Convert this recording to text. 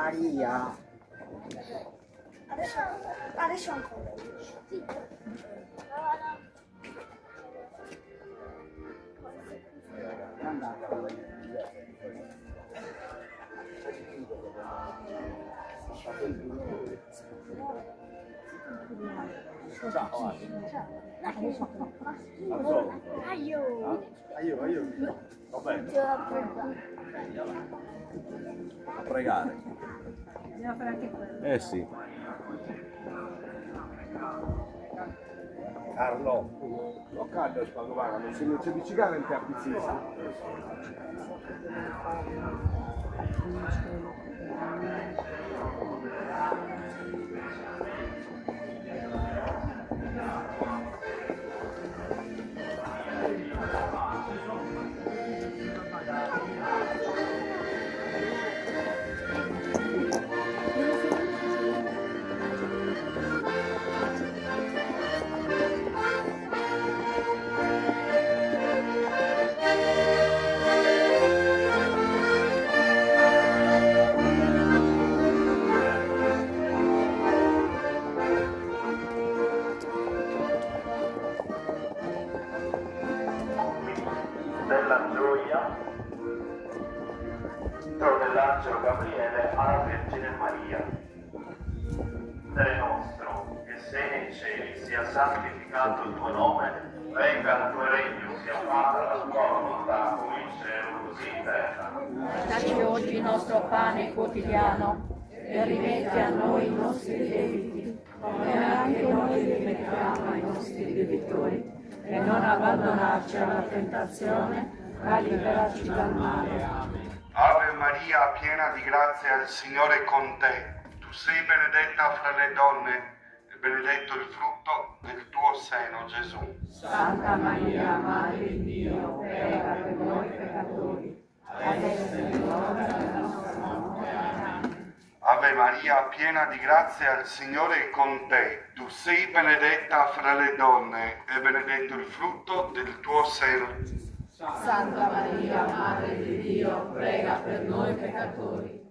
Maria. Adesso ancora. Io. Va bene. A pregare. Bisogna fare anche quello. Eh sì. Carlo. Ho caldo spagovano, se non c'è bicicletta non ti appizzisci. Della gioia dell'angelo Gabriele alla Vergine Maria. Padre nostro, che sei nei cieli, sia santificato il tuo nome, venga il tuo regno, sia fatta la tua volontà, come in cielo, così in terra. Dacci oggi il nostro pane quotidiano e rimetti a noi i nostri debiti, come anche noi rimettiamo ai nostri debitori. E non abbandonarci alla tentazione, ma liberaci dal male. Ave Maria, piena di grazia, il Signore è con te. Tu sei benedetta fra le donne e benedetto il frutto del tuo seno, Gesù. Santa Maria, Madre di Dio, prega per noi peccatori, adesso è l'ora della nostra morte. Amen. Ave Maria, piena di grazia, il Signore è con te. Tu sei benedetta fra le donne e benedetto il frutto del tuo seno. Santa Maria, Madre di Dio, prega per noi peccatori,